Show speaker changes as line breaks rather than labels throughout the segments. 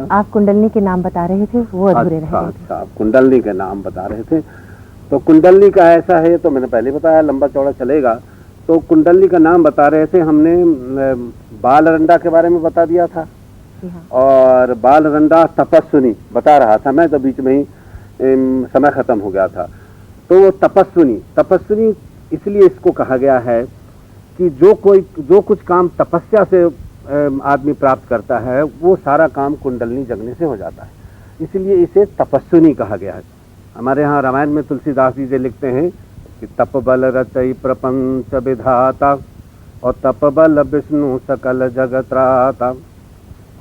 आप कुंडलनी के नाम बता रहे थे, वो अधूरे रह गए।
अच्छा, कुंडलनी के नाम बता रहे थे। तो कुंडलनी का ऐसा है, तो मैंने पहले बताया, लंबा चौड़ा चलेगा। तो कुंडलनी का नाम बता रहे थे हमने, बालरंडा के बारे में बता दिया था। और बालरंडा तपस्विनी बता रहा था मैं, तो बीच में ही समय खत्म हो गया था। तो वो तपस्विनी इसलिए इसको कहा गया है कि जो कुछ काम तपस्या से आदमी प्राप्त करता है, वो सारा काम कुंडलनी जगने से हो जाता है, इसलिए इसे तपस्विनी कहा गया है। हमारे यहाँ रामायण में तुलसीदास जी से लिखते हैं कि तप बल रचई प्रपंच विधाता, और तप बल विष्णु सकल जगत त्राता,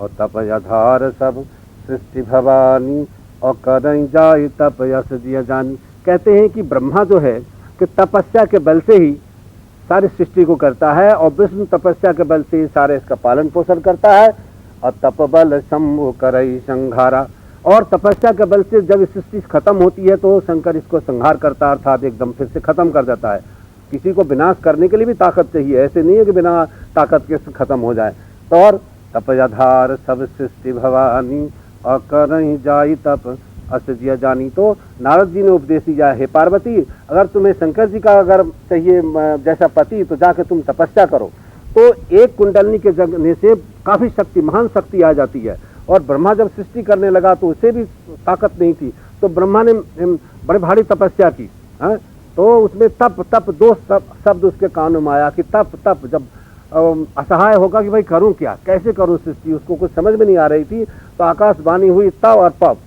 और तप आधार सब सृष्टि भवानी, और करई जाय तप यश दिय जानी। कहते हैं कि ब्रह्मा जो है कि तपस्या के बल से ही सारी सृष्टि को करता है, और विष्णु तपस्या के बल से ही सारे इसका पालन पोषण करता है। और तप बल शंभु करई संहारा, और तपस्या के बल से जब सृष्टि खत्म होती है तो शंकर इसको संहार करता है, अर्थात एकदम फिर से खत्म कर देता है। किसी को विनाश करने के लिए भी ताकत चाहिए, ऐसे नहीं है कि बिना ताकत के खत्म हो जाए। तो और तप आधार सब सृष्टि भवानी, और करई जाई तप असजिया जानी। तो नारद जी ने उपदेश दिया, हे पार्वती, अगर तुम्हें शंकर जी का अगर चाहिए जैसा पति, तो जाके तुम तपस्या करो। तो एक कुंडलनी के जगने से काफी शक्ति, महान शक्ति आ जाती है। और ब्रह्मा जब सृष्टि करने लगा तो उसे भी ताकत नहीं थी, तो ब्रह्मा ने बड़े भारी तपस्या की। तो उसमें तप दो शब्द उसके कानों में आया कि तप। जब असहाय होगा कि भाई करूं क्या, कैसे करूं सृष्टि, उसको कुछ समझ में नहीं आ रही थी, तो आकाशवाणी हुई तव और पप।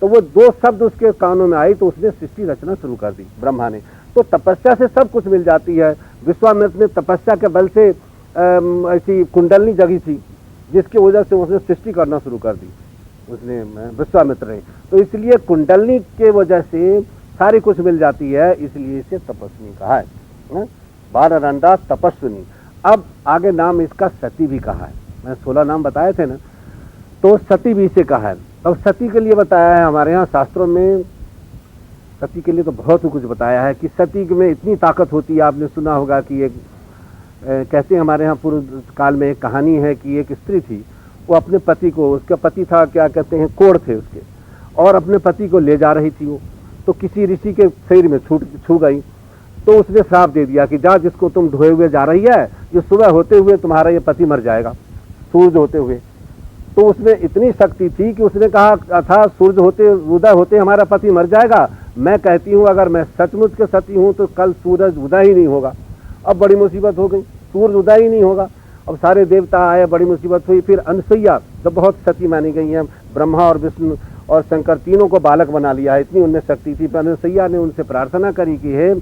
तो वो दो शब्द उसके कानों में आई, तो उसने सृष्टि रचना शुरू कर दी ब्रह्मा ने। तो तपस्या से सब कुछ मिल जाती है। विश्वामित्र ने तपस्या के बल से ऐसी कुंडलनी जगी थी, जिसकी वजह से उसने सृष्टि करना शुरू कर दी, उसने विश्वामित्र ने। तो इसलिए कुंडलनी के वजह से सारी कुछ मिल जाती है, इसलिए इसे तपस्विनी कहा है। बालरंडा तपस्विनी। अब आगे नाम इसका सती भी कहा है। मैं 16 नाम बताए थे ना, तो सती भी इसे कहा है। अब सती के लिए बताया है हमारे यहाँ शास्त्रों में, सती के लिए तो बहुत कुछ बताया है कि सती में इतनी ताकत होती है। आपने सुना होगा कि एक कहते हैं हमारे यहाँ पूर्व काल में एक कहानी है कि एक स्त्री थी, वो अपने पति को, उसका पति था क्या कहते हैं कोढ़ थे उसके, और अपने पति को ले जा रही थी वो, तो किसी ऋषि के शरीर में छू गई, तो उसने श्राप दे दिया कि जा, जिसको तुम ढोए हुए जा रही है, जो सुबह होते हुए तुम्हारा ये पति मर जाएगा, सूरज होते हुए। तो उसमें इतनी शक्ति थी कि उसने कहा था सूरज होते उदय होते हमारा पति मर जाएगा। मैं कहती हूँ अगर मैं सचमुच के सती हूँ तो कल सूरज उदय ही नहीं होगा। अब बड़ी मुसीबत हो गई, सूरज उदय ही नहीं होगा। अब सारे देवता आए, बड़ी मुसीबत हुई। फिर अनसुईया जो बहुत सती मानी गई हैं, ब्रह्मा और विष्णु और शंकर तीनों को बालक बना लिया है, इतनी उनमें शक्ति थी। पर अनसुईया ने उनसे प्रार्थना करी कि हे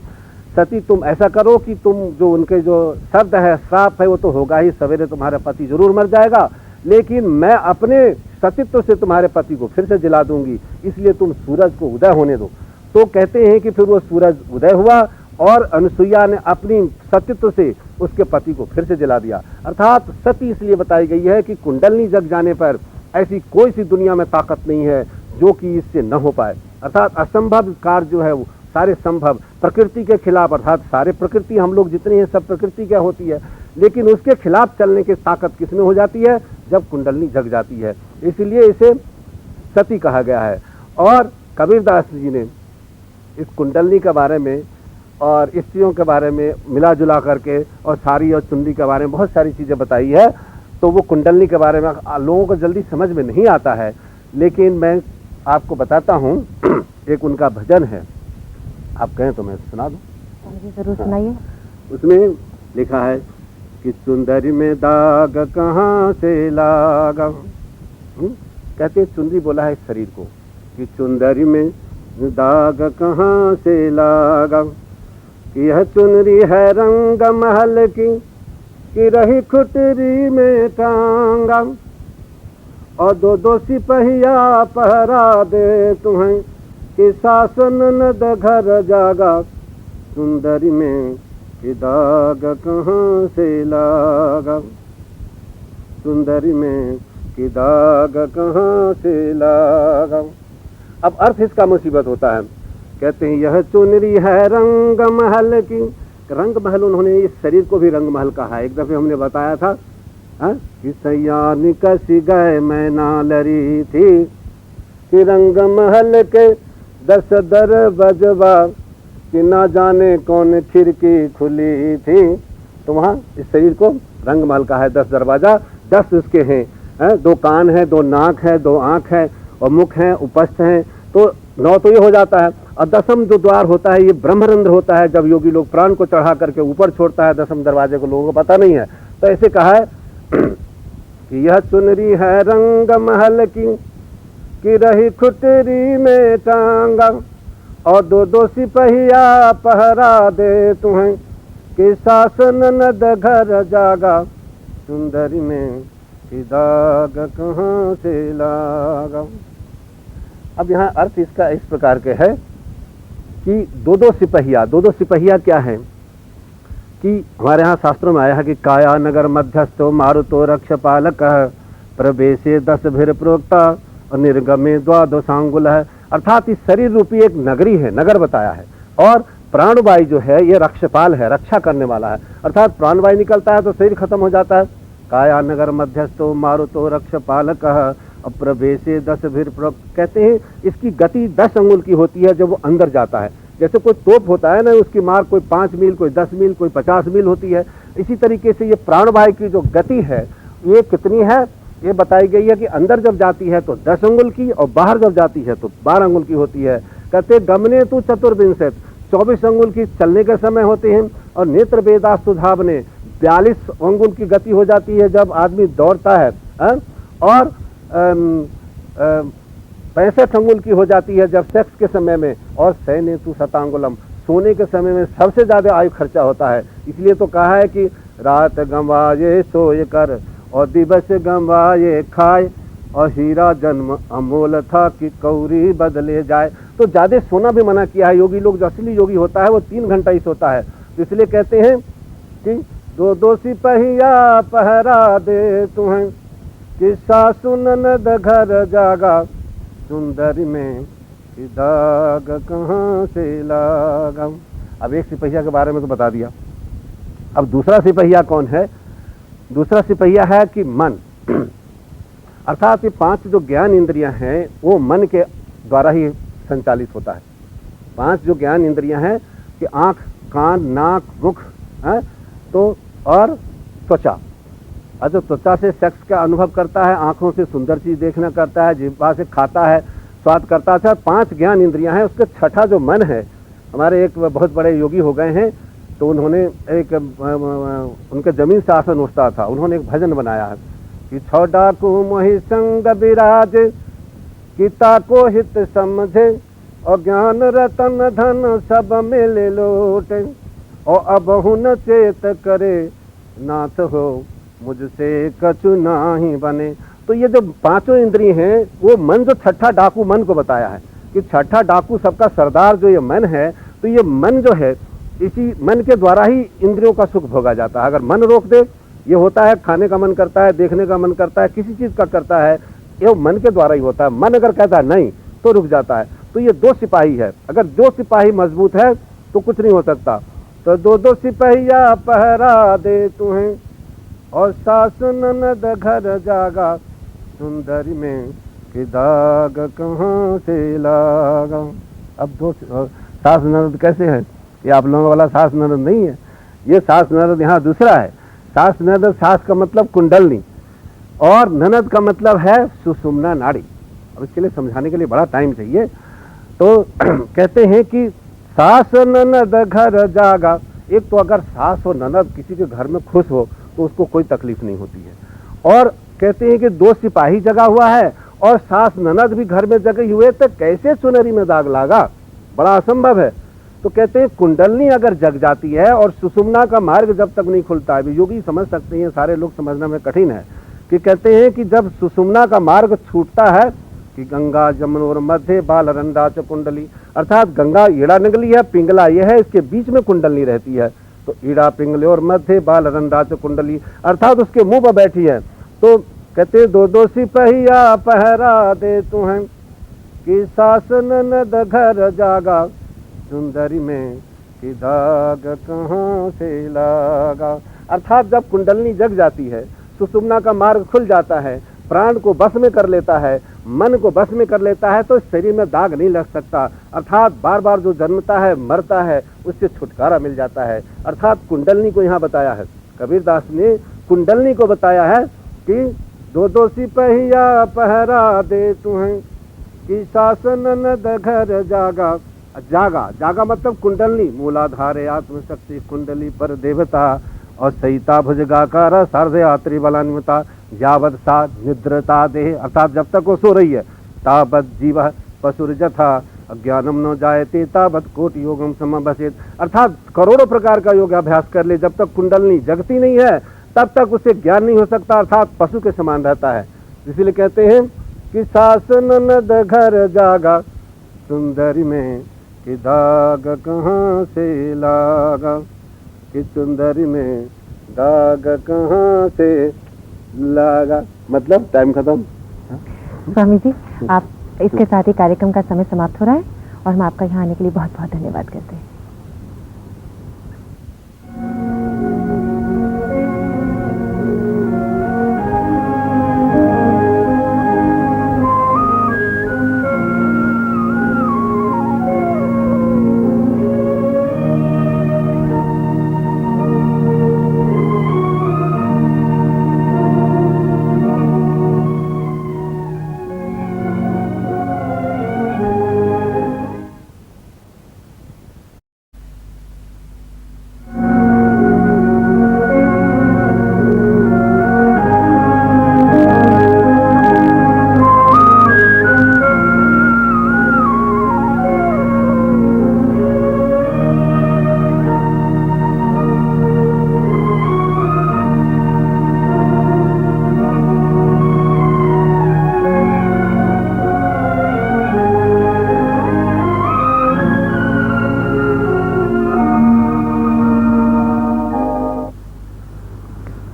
सती, तुम ऐसा करो कि तुम जो उनके जो शब्द है, श्राप है, वो तो होगा ही, सवेरे तुम्हारा पति जरूर मर जाएगा, लेकिन मैं अपने सतीत्व से तुम्हारे पति को फिर से जला दूंगी, इसलिए तुम सूरज को उदय होने दो। तो कहते हैं कि फिर वो सूरज उदय हुआ और अनसुईया ने अपनी सतीत्व से उसके पति को फिर से जला दिया। अर्थात सती इसलिए बताई गई है कि कुंडलनी जग जाने पर ऐसी कोई सी दुनिया में ताकत नहीं है जो कि इससे न हो पाए। अर्थात असंभव कार्य जो है वो सारे संभव, प्रकृति के खिलाफ, अर्थात सारे प्रकृति हम लोग जितनी है सब प्रकृति क्या होती है, लेकिन उसके खिलाफ चलने की ताकत किसमें हो जाती है, जब कुंडलनी जग जाती है। इसलिए इसे सती कहा गया है। और कबीरदास जी ने इस कुंडलनी के बारे में और स्त्रियों के बारे में मिला जुला करके और साड़ी और चुंदी के बारे में बहुत सारी चीज़ें बताई है। तो वो कुंडलनी के बारे में लोगों को जल्दी समझ में नहीं आता है, लेकिन मैं आपको बताता हूँ। एक उनका भजन है, आप कहें तो मैं सुना दूँ।
जरूर सुनाइए।
उसमें लिखा है कि चुंदरी में दाग कहाँ से लागा। कहते चुंदरी बोला है शरीर को कि चुंदरी में दाग कहाँ से लागा, कि यह चुनरी है रंग महल की, कि रही खुटरी में टांगा, और दो दो सिपहिया पहरा दे तुम्हें, कि सासन नद घर जागा, सुंदरी में कि दाग कहाँ से लागा, सुंदरी में कि दाग कहाँ से लागा। अब अर्थ इसका मुसीबत होता है। कहते हैं यह चुनरी है रंग महल की। रंग महल, उन्होंने इस शरीर को भी रंग महल कहा है। एक दफे हमने बताया था कि सयानी कसी गए मैना लरी थी, कि रंग महल के 10 दरवाजा, कि ना जाने कौन खिड़की खुली थी। तो वहाँ इस शरीर को रंग महल का है 10 दरवाजा, 10 उसके हैं, 2 कान है, 2 नाक है, 2 आँख है और मुख है, उपस्थ है, तो 9 तो ये हो जाता है। और 10वां जो द्वार होता है ये ब्रह्मरंध्र होता है, जब योगी लोग प्राण को चढ़ा करके ऊपर छोड़ता है 10वें दरवाजे को, लोगों को पता नहीं है। तो ऐसे कहा है कि यह चुनरी है रंग महल की रही खुटरी में टांगा, और 2 सिपहिया पहरा दे तुम्हें, कि सास ननद घर जागा, सुंदरी में कि दाग कहाँ से लागा। अब यहाँ अर्थ इसका इस प्रकार के है कि 2 सिपहिया, 2 सिपहिया क्या है कि हमारे यहाँ शास्त्रों में आया है कि काया नगर मध्यस्थो मारुतो रक्षपालक, प्रवेशे 10 भीर प्रोक्ता और निर्गमे 12 अंगुल है। अर्थात इस शरीर रूपी एक नगरी है, नगर बताया है, और प्राणवायु जो है ये रक्षपाल है, रक्षा करने वाला है। अर्थात प्राणवायु निकलता है तो शरीर खत्म हो जाता है। काया नगर मध्यस्थो मारुतो रक्षपालक प्रवेशे 10 भीर प्रोक्त, कहते हैं इसकी गति 10 अंगुल की होती है जब वो अंदर जाता है। जैसे कोई तोप होता है ना, उसकी मार कोई 5 मील, कोई 10 मील, कोई 50 मील होती है। इसी तरीके से ये प्राणवायु की जो गति है ये कितनी है, ये बताई गई है कि अंदर जब जाती है तो 10 अंगुल की, और बाहर जब जाती है तो 12 अंगुल की होती है। कहते गमने तू चतुर्विंशत, 24 अंगुल की चलने के समय होते हैं, और नेत्र वेदास्तु धावने 42 अंगुल की गति हो जाती है जब आदमी दौड़ता है, और 65 अंगुल की हो जाती है जब सेक्स के समय में, और सैने तू शतांगुलम, सोने के समय में सबसे ज्यादा आयु खर्चा होता है। इसलिए तो कहा है कि रात गंवाए सोए कर और दिवस गंवाए खाए, और हीरा जन्म अमोल था कि कौरी बदले जाए। तो ज्यादा सोना भी मना किया है। योगी लोग, जो असली योगी होता है वो 3 घंटा ही सोता है। इसलिए कहते हैं कि 2 सिपहिया पहरा दे तुम्हें, कि सासु ननद घर जागा, सुंदरी में कि दाग कहाँ से लागा। अब एक सिपहिया के बारे में तो बता दिया, अब दूसरा सिपहिया कौन है? दूसरा सिपहिया है कि मन। अर्थात ये 5 जो ज्ञान इंद्रियां हैं वो मन के द्वारा ही संचालित होता है। 5 जो ज्ञान इंद्रियां हैं कि आँख, कान, नाक, मुख है, तो और त्वचा। और जो त्वचा से सेक्स का अनुभव करता है, आंखों से सुंदर चीज देखना करता है, जिह्वा से खाता है, स्वाद करता है, 5 ज्ञान इंद्रियां हैं। उसके छठा जो मन है, हमारे एक बहुत बड़े योगी हो गए हैं, तो उन्होंने एक उनके जमीन से आसन उठता था, उन्होंने एक भजन बनाया है कि 6 डाकू मोहि संग विराज, किता को हित समझे, और ज्ञान रतन धन सब मिले लोटे, और अब हुन चेत करे नाथ हो, मुझसे कछु नाही बने। तो ये जो 5 इंद्रिय हैं वो मन, जो छठा डाकू मन को बताया है कि छठा डाकू सबका सरदार जो ये मन है, तो ये मन जो है इसी मन के द्वारा ही इंद्रियों का सुख भोगा जाता है। अगर मन रोक दे, ये होता है खाने का मन करता है, देखने का मन करता है, किसी चीज का करता है, ये मन के द्वारा ही होता है। मन अगर कहता है नहीं तो रुक जाता है। तो ये 2 सिपाही है, अगर 2 सिपाही मजबूत है तो कुछ नहीं हो सकता। तो 2 सिपहिया पहरा दे तुम्हें, और सासु ननद घर जागा, सुंदरी में कि दाग कहाँ से लागा। अब 2 सास ननद कैसे है? ये आप लोगों वाला सास ननद नहीं है, ये सास ननद यहाँ दूसरा है। सास ननद, सास का मतलब कुंडलनी, और ननद का मतलब है सुषुम्ना नाड़ी। अब इसके लिए समझाने के लिए बड़ा टाइम चाहिए। तो कहते हैं कि सास ननद घर जागा। एक तो अगर सास और ननद किसी के घर में खुश हो तो उसको कोई तकलीफ नहीं होती है। और कहते हैं कि 2 सिपाही जगा हुआ है और सास ननद भी घर में जगे हुए, तो कैसे सुनहरी में दाग लागा? बड़ा असंभव है। तो कहते हैं कुंडलनी अगर जग जाती है और सुषुम्ना का मार्ग जब तक नहीं खुलता है, योगी समझ सकते हैं, सारे लोग समझना में कठिन है, कि कहते हैं कि जब सुषुम्ना का मार्ग छूटता है कि गंगा जमुनोर मध्य बालरंदा च कुंडली, अर्थात गंगा ईड़ा निकली है, पिंगला ये है, इसके बीच में कुंडलनी रहती है। तो ईड़ा पिंगले और मध्य बालरंदा च कुंडली, अर्थात उसके मुंह पर बैठी है। तो कहते 2 सिपहिया पहरा दे तुम्हें, कि सास ननद घर जागा, सुंदरी में कि दाग कहाँ से लागा। अर्थात जब कुंडलनी जग जाती है सुषुम्ना का मार्ग खुल जाता है, प्राण को बस में कर लेता है, मन को बस में कर लेता है, तो शरीर में दाग नहीं लग सकता। अर्थात बार बार जो जन्मता है मरता है उससे छुटकारा मिल जाता है। अर्थात कुंडलनी को यहाँ बताया है, कबीरदास ने कुंडलनी को बताया है कि दो दो सिपहिया पहरा दे तुम्हें, कि शासन नद घर जागा। जागा, जागा मतलब कुंडलनी, मूलाधारे आत्मशक्ति कुंडली पर देवता, और सहिता भुजगाकार सार्धया त्रिबलान्विता, यावत सा निद्रता देह, अर्थात जब तक वो सो रही है, तावत जीव पशुर्जथा अज्ञानम न जायते तावत कोटि योगम समबसेत, अर्थात करोड़ों प्रकार का योगाभ्यास कर ले, जब तक कुंडलनी जगती नहीं है तब तक उसे ज्ञान नहीं हो सकता, अर्थात पशु के समान रहता है। इसीलिए कहते हैं कि शासन नद घर जागा, सुंदरी में कि दाग कहाँ से लागा, कि सुंदरी में दाग कहाँ से लागा। मतलब टाइम खत्म।
स्वामी जी, आप इसके साथ ही कार्यक्रम का समय समाप्त हो रहा है और हम आपका यहाँ आने के लिए बहुत बहुत धन्यवाद करते हैं।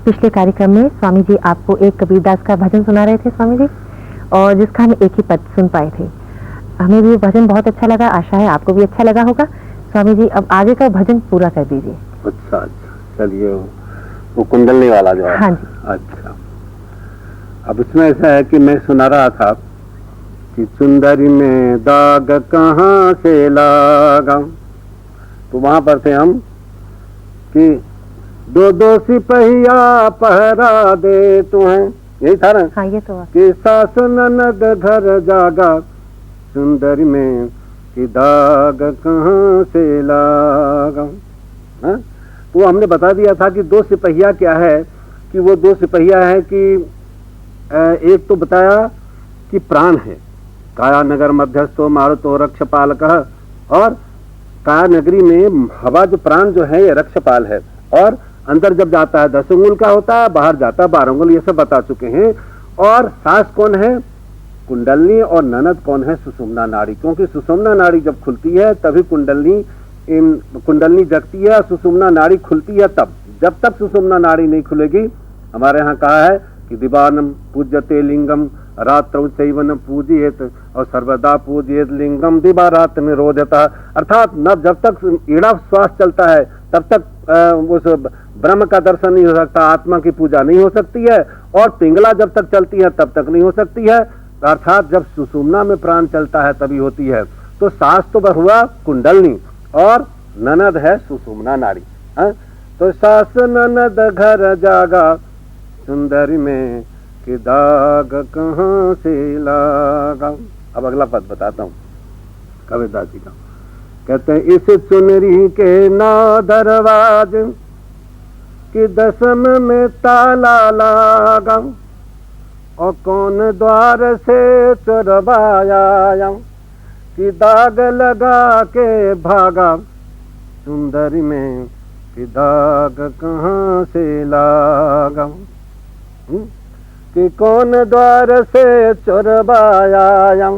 पिछले कार्यक्रम में स्वामी जी आपको एक कबीरदास का भजन सुना रहे थे स्वामी जी, और जिसका हम एक ही पद सुन पाए थे। हमें भी भजन बहुत अच्छा लगा, आशा है आपको भी अच्छा लगा होगा। स्वामी जी अब आगे का भजन पूरा कर दीजिए।
अच्छा अच्छा, चलिए वो कुंडलनी वाला जो है।
हाँ जी।
अच्छा, अब इसमें ऐसा है कि मैं सुना रहा था कि सुंदरी में दाग कहाँ से लागा, तो वहां पर थे हम कि दो दो सिपहिया पहरा दे तुम्हें, यही था ना।
हाँ, ये तो
कि शासन नद घर जागा, सुंदरी में कि दाग कहाँ से लागा। हाँ? तो हमने बता दिया था कि दो सिपहिया क्या है, कि वो दो सिपहिया है कि एक तो बताया कि प्राण है, काया नगर मध्यस्थो मारुतो रक्षपालकः, और काया नगरी में हवा जो प्राण जो है ये रक्षपाल है, और अंदर जब जाता है 10 अंगुल का होता है, बाहर जाता है 12 अंगुल, ये सब बता चुके हैं। और सांस कौन है, कुंडलनी, और ननद कौन है, सुषुम्ना नाड़ी, क्योंकि सुषुम्ना नाड़ी जब खुलती है तभी कुंडलनी जगती है, सुषुम्ना नाड़ी खुलती है तब। जब तक सुषुम्ना नाड़ी नहीं खुलेगी, हमारे यहाँ कहा है कि दिवानम पूज्यते लिंगम रात्रौ चैवन पूजयेत, और सर्वदा पूजयेत लिंगम दिवा रात निरोधता, अर्थात न जब तक ईड़ा श्वास चलता है तब तक उस ब्रह्म का दर्शन नहीं हो सकता, आत्मा की पूजा नहीं हो सकती है, और पिंगला जब तक चलती है तब तक नहीं हो सकती है, अर्थात जब सुषुम्ना में प्राण चलता है तभी होती है। तो सास तो हुआ कुंडलनी और ननद है सुषुम्ना नाड़ी। तो सास ननद घर जागा, सुंदरी में कि दाग कहाँ से लागा। अब अगला पद बताता हूँ कबीरदास जी का। कहते हैं इस चुनरी के ना दरवाज कि दसम में ताला लागा, और कौन द्वार से चुरवाया, कि दाग लगा के भागा, सुंदरी में कि दाग कहाँ से लागा। कि कौन द्वार से चुरवाया,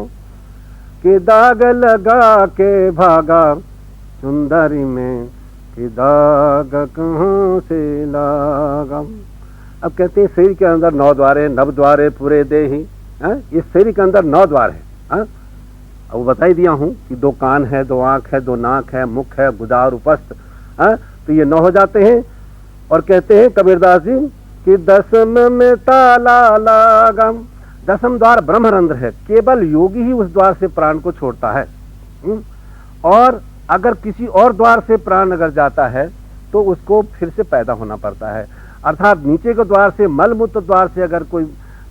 कि दाग लगा के भागा, सुंदरी में कि दाग कहाँ से लागा। अब कहते हैं शरीर के अंदर 9 द्वारे, नव द्वारे पूरे देही। इस शरीर के अंदर 9 द्वार है। अब वो बता ही दिया हूँ कि 2 कान है, 2 आंख है, 2 नाक है, मुख है, गुदा और उपस्थ। तो ये 9 हो जाते हैं। और कहते हैं कबीरदास जी कि दसम में ताला लागा। दसम द्वार ब्रह्मरंध्र है, केवल योगी ही उस द्वार से प्राण को छोड़ता है। और अगर किसी और द्वार से प्राण अगर जाता है तो उसको फिर से पैदा होना पड़ता है। अर्थात नीचे के द्वार से, मल मूत्र द्वार से अगर कोई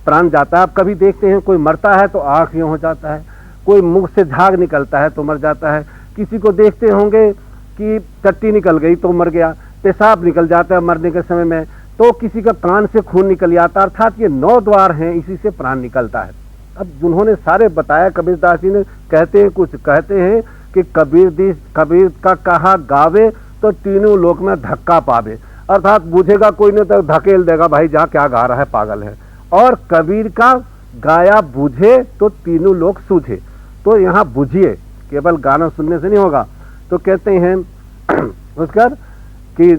प्राण जाता है, आप कभी देखते हैं कोई मरता है तो आंख यूं हो जाता है, कोई मुख से झाग निकलता है तो मर जाता है, किसी को देखते होंगे कि टट्टी निकल गई तो मर गया, पेशाब निकल जाता है मरने के समय में, तो किसी का कान से खून निकल जाता है। अर्थात ये 9 द्वार हैं, इसी से प्राण निकलता है। अब जिन्होंने सारे बताया, कबीरदास जी ने कहते हैं कि कबीर का कहा गावे तो तीनों लोक में धक्का पावे। अर्थात बुझेगा कोई नहीं तो धकेल देगा, भाई जा क्या गा रहा है, पागल है। और कबीर का गाया बुझे तो तीनों लोग सूझे। तो यहाँ बुझिए, केवल गाना सुनने से नहीं होगा। तो कहते हैं उसका कि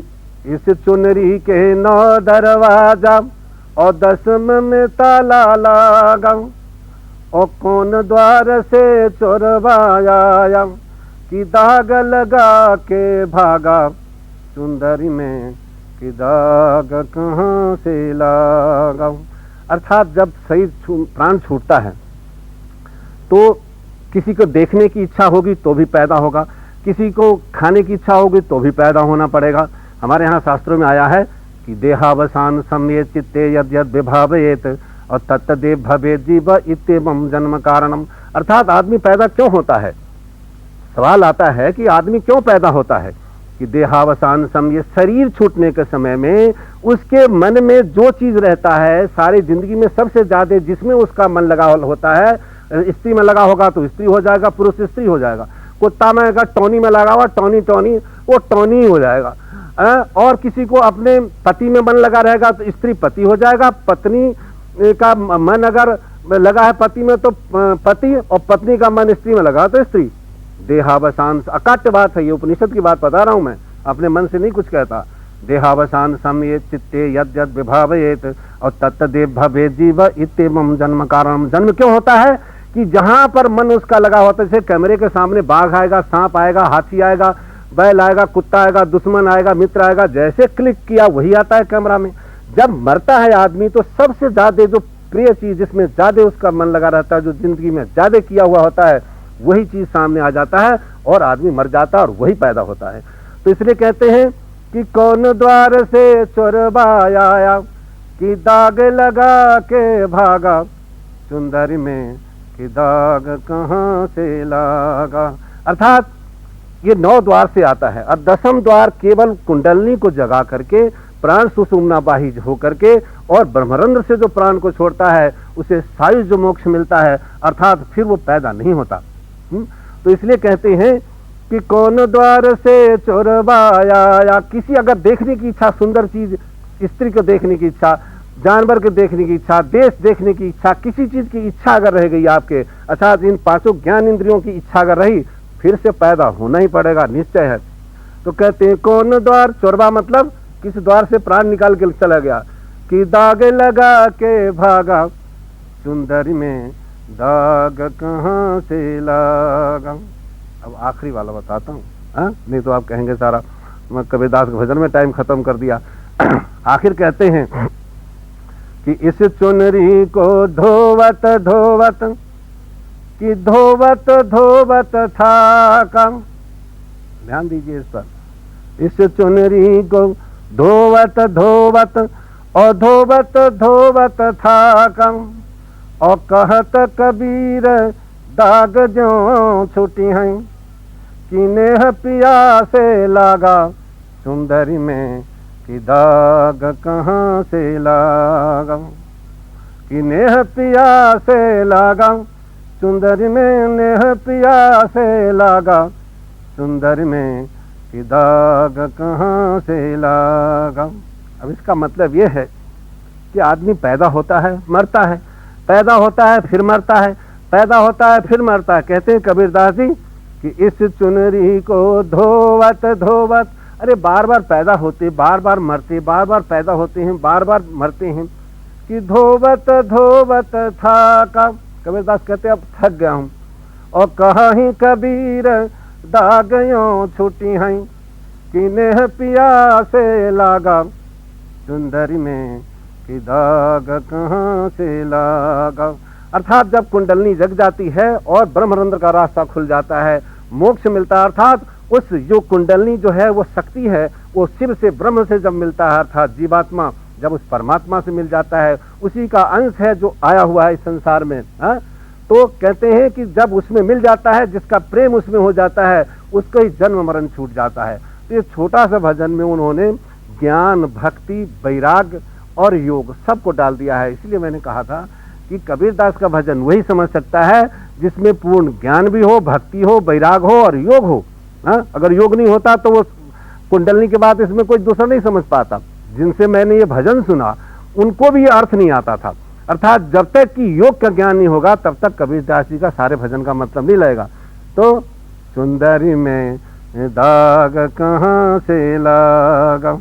इस चुनरी के 9 दरवाजा और 10 में ताला लागा, और कौन द्वार से चोरवाया, कि दाग लगा के भागा, चुंदरी में कि दाग कहाँ से लागा। अर्थात जब शरीर प्राण छूटता है तो किसी को देखने की इच्छा होगी तो भी पैदा होगा, किसी को खाने की इच्छा होगी तो भी पैदा होना पड़ेगा। हमारे यहाँ शास्त्रों में आया है कि देहावसान सम्ये चित्ते यद यद विभावयेत और तत्तदेव भवे जीव इत्येवं जन्म कारणम। अर्थात आदमी पैदा क्यों होता है? सवाल आता है कि आदमी क्यों पैदा होता है? कि देहावसान समय, शरीर छूटने के समय में उसके मन में जो चीज रहता है, सारी जिंदगी में सबसे ज्यादा जिसमें उसका मन लगा होता है, स्त्री में लगा होगा तो स्त्री हो जाएगा, पुरुष स्त्री हो जाएगा। कुत्ता में अगर टोनी में लगा हुआ, टोनी वो टोनी ही हो जाएगा। और किसी को अपने पति में मन लगा रहेगा तो स्त्री पति हो जाएगा, पत्नी का मन अगर लगा है पति में तो पति, और पत्नी का मन स्त्री में लगा तो स्त्री। देहावसान, अकाट्य बात है ये, उपनिषद की बात बता रहा हूं मैं, अपने मन से नहीं कुछ कहता। देहावसान समय चित्ते यद यद विभावयेत और तत्तदेव भवे जीव इत्येवं जन्म कारणम। जन्म क्यों होता है? कि जहां पर मन उसका लगा होता है, जैसे कैमरे के सामने बाघ आएगा, सांप आएगा, हाथी आएगा, बैल आएगा, कुत्ता आएगा, दुश्मन आएगा, मित्र आएगा, जैसे क्लिक किया वही आता है कैमरा में। जब मरता है आदमी तो सबसे ज्यादा जो प्रिय चीज, जिसमें ज्यादा उसका मन लगा रहता है, जो जिंदगी में ज्यादा किया हुआ होता है, वही चीज सामने आ जाता है और आदमी मर जाता है और वही पैदा होता है। तो इसलिए कहते हैं कि कौन द्वार से चोरवाया, कि दाग लगा के भागा, चुंदरी में कि दाग कहाँ से लागा। अर्थात ये 9 द्वार से आता है, और 10वां द्वार केवल कुंडलनी को जगा करके, प्राण सुषुम्ना बाहिज होकर के, और ब्रह्मरंध्र से जो प्राण को छोड़ता है उसे सायुज जो मोक्ष मिलता है, अर्थात फिर वो पैदा नहीं होता। तो इसलिए कहते हैं कि कौन द्वार से चोरवाया, या किसी अगर देखने की इच्छा, सुंदर चीज, स्त्री को देखने की इच्छा, जानवर को देखने की इच्छा, देश देखने की इच्छा, किसी चीज की इच्छा अगर रह गई आपके, अर्थात इन 5 ज्ञान इंद्रियों की इच्छा अगर रही, फिर से पैदा होना ही पड़ेगा, निश्चय है। तो कहते हैं कौन द्वार, चोरवा मतलब किस द्वार से प्राण निकाल के चला गया, कि दाग लगा के भागा, चुंदरी में दाग कहाँ से लागा। अब आखिरी वाला बताता हूँ, नहीं तो आप कहेंगे सारा मैं कबीरदास के भजन में टाइम खत्म कर दिया। आखिर कहते हैं कि इस चुनरी को धोवत धोवत, कि धोवत धोवत था कम। ध्यान दीजिए इस पर। इस चुनरी को धोवत धोवत और धोवत धोवत था कम, और कहत कबीर दाग जो छुटी हैं, कि नेह पिया से लागा, सुंदरी में कि दाग कहाँ से लागा। कि नेह पिया से लागा, सुंदरी में नेह पिया से लागा, सुंदरी में कि दाग कहाँ से लागा। अब इसका मतलब यह है कि आदमी पैदा होता है, मरता है, पैदा होता है फिर मरता है, पैदा होता है फिर मरता है। कहते हैं कबीरदास जी कि इस चुनरी को धोवत धोवत, अरे बार बार पैदा होते, बार बार मरते, बार बार पैदा होते हैं, बार बार मरते हैं, कि धोवत धोवत था का। कबीरदास कहते अब थक गया हूँ। और कहीं कबीर दागयों छुटी हैं, कि नेह पिया से लागा, सुंदरी में कि दाग कहाँ से लागा। अर्थात जब कुंडलनी जग जाती है और ब्रह्मरंध्र का रास्ता खुल जाता है, मोक्ष मिलता है, अर्थात उस जो कुंडलनी जो है वो शक्ति है, वो शिव से ब्रह्म से जब मिलता है, अर्थात जीवात्मा जब उस परमात्मा से मिल जाता है, उसी का अंश है जो आया हुआ है इस संसार में, हा? तो कहते हैं कि जब उसमें मिल जाता है, जिसका प्रेम उसमें हो जाता है, उसका ही जन्म मरण छूट जाता है। तो ये छोटा सा भजन में उन्होंने ज्ञान, भक्ति, वैराग और योग सबको डाल दिया है। इसलिए मैंने कहा था कि कबीरदास का भजन वही समझ सकता है जिसमें पूर्ण ज्ञान भी हो, भक्ति हो, वैराग हो और योग हो। हाँ, अगर योग नहीं होता तो वो कुंडलनी के बाद इसमें कोई दूसरा नहीं समझ पाता। जिनसे मैंने ये भजन सुना उनको भी ये अर्थ नहीं आता था। अर्थात जब तक कि योग का ज्ञान नहीं होगा तब तक कबीरदास जी का सारे भजन का मतलब नहीं लगेगा। तो सुंदरी में दाग कहाँ से लागा,